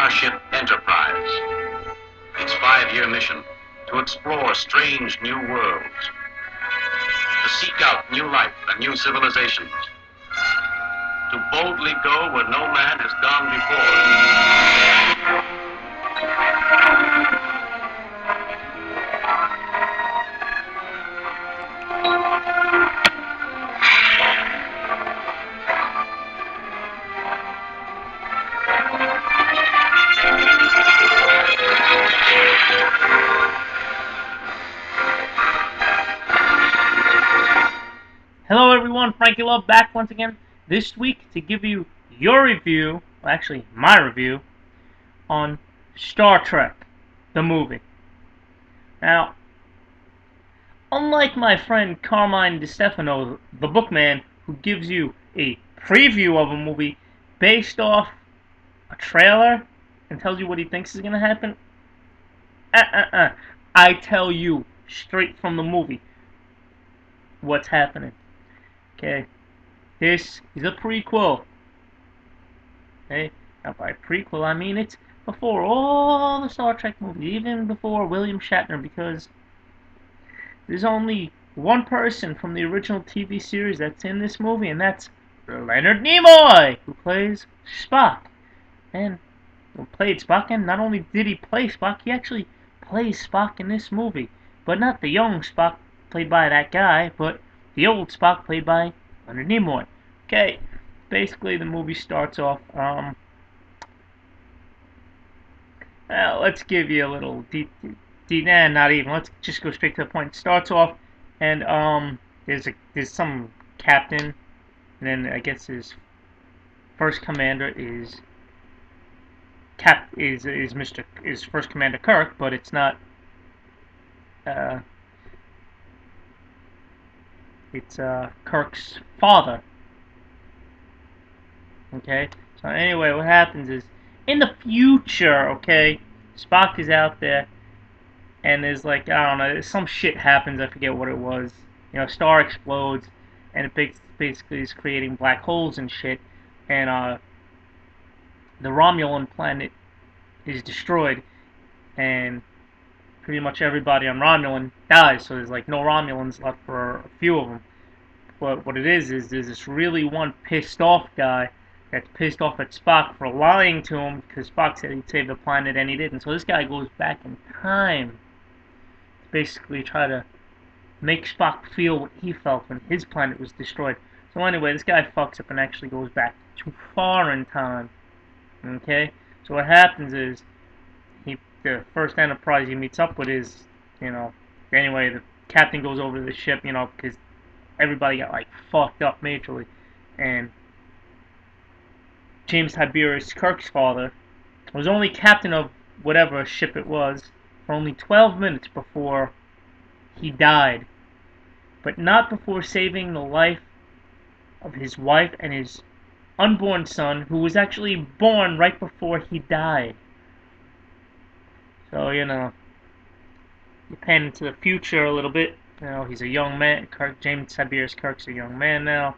starship Enterprise. Its 5-year mission: to explore strange new worlds, to seek out new life and new civilizations, to boldly go where no man has gone before. Hello everyone, Frankie Love back once again this week to give you your review, well, actually my review, on Star Trek, the movie. Now, unlike my friend Carmine DeStefano, the bookman, who gives you a preview of a movie based off a trailer and tells you what he thinks is going to happen, I tell you straight from the movie what's happening. Okay, this is a prequel. Okay, now by prequel I mean it's before all the Star Trek movies, even before William Shatner, because there's only one person from the original TV series that's in this movie, and that's Leonard Nimoy, who plays Spock. And played Spock, and not only did he play Spock, he actually plays Spock in this movie. But not the young Spock played by that guy, but the old Spock played by Leonard Nimoy. Okay, basically the movie starts off, let's give you a little not even, let's just go straight to the point. It starts off, and there's some captain, and then I guess his first commander is First Commander Kirk, but it's not. It's Kirk's father. Okay. So anyway, what happens is in the future, okay, Spock is out there, and there's like, I don't know, some shit happens. I forget what it was. You know, star explodes, and it basically is creating black holes and shit, and the Romulan planet is destroyed, and pretty much everybody on Romulan dies, so there's like no Romulans left for a few of them. But what it is there's this really one pissed off guy that's pissed off at Spock for lying to him, because Spock said he'd save the planet and he didn't. So this guy goes back in time to basically try to make Spock feel what he felt when his planet was destroyed. So anyway, this guy fucks up and actually goes back too far in time. Okay? So what happens is, the first Enterprise he meets up with is, anyway, the captain goes over to the ship, because everybody got, like, fucked up majorly, and James Tiberius, Kirk's father, was only captain of whatever ship it was for only 12 minutes before he died, but not before saving the life of his wife and his unborn son, who was actually born right before he died. So, you pan into the future a little bit. He's a young man. James Tiberius Kirk's a young man now.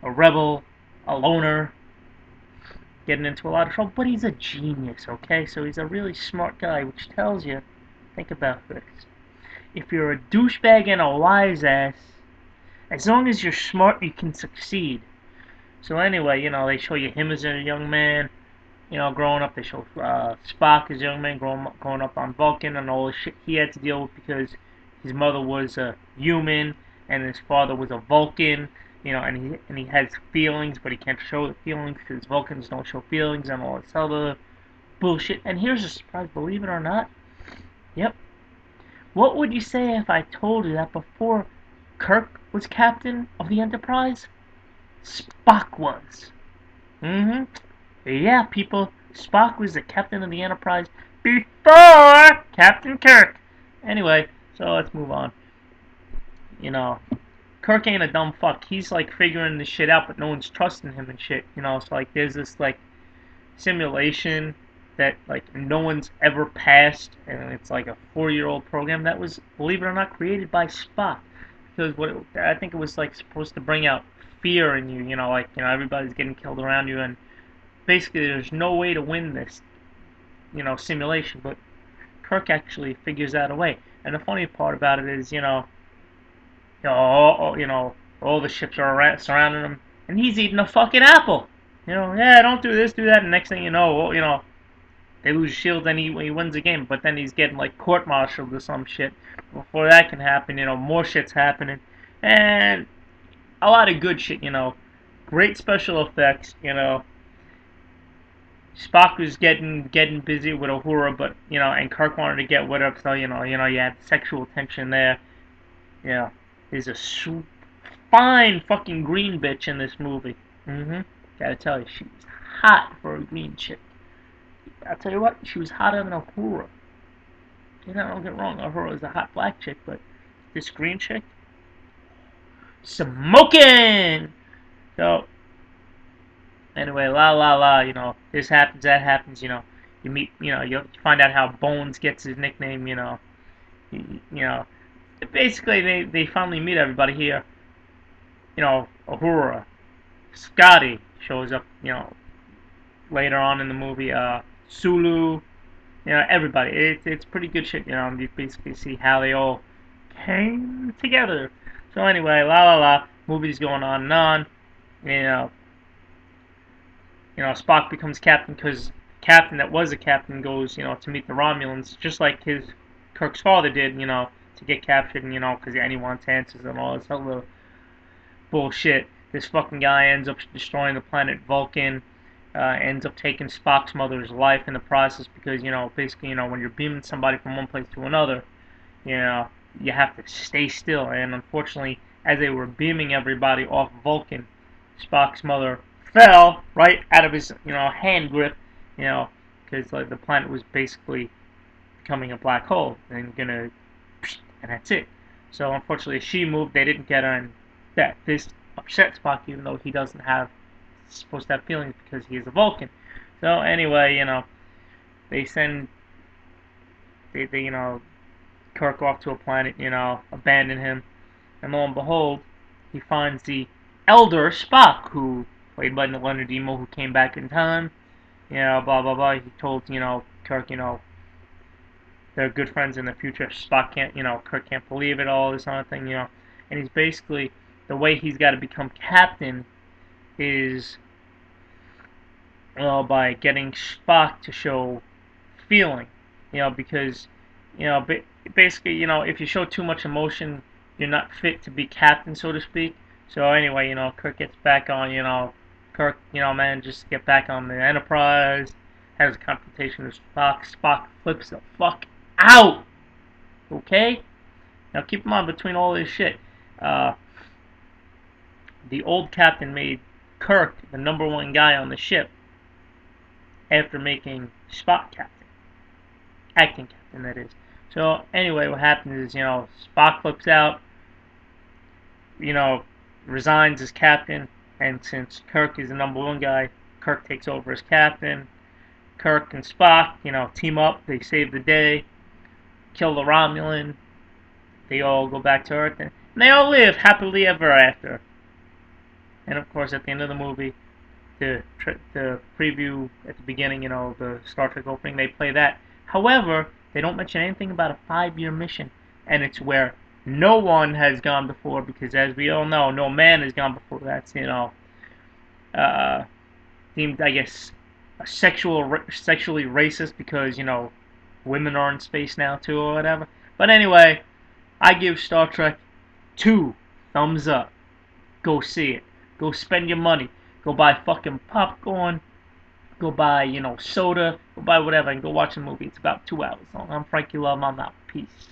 A rebel, a loner, getting into a lot of trouble. But he's a genius, okay? So he's a really smart guy, which tells you, think about this. If you're a douchebag and a wise ass, as long as you're smart, you can succeed. So anyway, they show you him as a young man. Growing up, they show Spock as a young man growing up on Vulcan and all the shit he had to deal with because his mother was a human and his father was a Vulcan. And he has feelings, but he can't show the feelings because Vulcans don't show feelings and all this other bullshit. And here's a surprise, believe it or not. Yep. What would you say if I told you that before Kirk was captain of the Enterprise, Spock was? Yeah, people, Spock was the captain of the Enterprise before Captain Kirk. Anyway, so let's move on. Kirk ain't a dumb fuck. He's like figuring this shit out, but no one's trusting him and shit. So like there's this like simulation that like no one's ever passed, and it's like a 4-year-old program that was, believe it or not, created by Spock. Because I think it was like supposed to bring out fear in you. Everybody's getting killed around you, and basically there's no way to win this simulation, but Kirk actually figures out a way. And the funny part about it is, all the ships are surrounding him, and he's eating a fucking apple. Yeah, don't do this, do that, and next thing you know, they lose shields and he wins the game, but then he's getting like court-martialed or some shit. Before that can happen, more shit's happening, and a lot of good shit. Great special effects. Spock was getting busy with Uhura, but and Kirk wanted to get with her, so you had sexual tension there. There's a fine fucking green bitch in this movie. Gotta tell you, she's hot for a green chick. I'll tell you what, she was hotter than Uhura. Don't get wrong, Uhura is a hot black chick, but this green chick, smoking. So anyway, la la la, this happens, that happens, you meet, you find out how Bones gets his nickname, basically they finally meet everybody here. Uhura, Scotty shows up, later on in the movie, Sulu, everybody. It's pretty good shit, you basically see how they all came together. So anyway, la la la, movie's going on and on, you know, Spock becomes captain because captain that was a captain goes, to meet the Romulans, just like his Kirk's father did, to get captured, and because he wants answers and all this other bullshit. This fucking guy ends up destroying the planet Vulcan, ends up taking Spock's mother's life in the process because, basically, when you're beaming somebody from one place to another, you have to stay still. And unfortunately, as they were beaming everybody off Vulcan, Spock's mother fell right out of his, hand grip, because like the planet was basically becoming a black hole and and that's it. So unfortunately, she moved. They didn't get her, and this upset Spock, even though he doesn't have supposed to have feelings because he is a Vulcan. So anyway, they send Kirk off to a planet, abandon him, and lo and behold, he finds the elder Spock, who played by Leonard Nimoy, who came back in time. Blah blah blah. He told Kirk, they're good friends in the future. Spock can't, Kirk can't believe it, all this other thing, and he's basically, the way he's got to become captain is by getting Spock to show feeling, because basically, if you show too much emotion, you're not fit to be captain, so to speak. So anyway, Kirk gets back on, Kirk, manages to get back on the Enterprise, has a confrontation with Spock. Spock flips the fuck out. Okay? Now keep in mind, between all this shit, the old captain made Kirk the #1 guy on the ship after making Spock captain. Acting captain, that is. So anyway, what happens is, Spock flips out, resigns as captain, and since Kirk is the #1 guy, Kirk takes over as captain. Kirk and Spock, team up, they save the day, kill the Romulan, they all go back to Earth, and they all live happily ever after. And of course, at the end of the movie, the preview at the beginning, the Star Trek opening, they play that. However, they don't mention anything about a 5-year mission, and it's where no one has gone before, because as we all know, no man has gone before. That's, deemed, I guess, sexually racist because, women are in space now too or whatever. But anyway, I give Star Trek 2 thumbs up. Go see it. Go spend your money. Go buy fucking popcorn. Go buy, soda. Go buy whatever and go watch the movie. It's about 2 hours long. I'm Frankie Love. I'm out. Peace.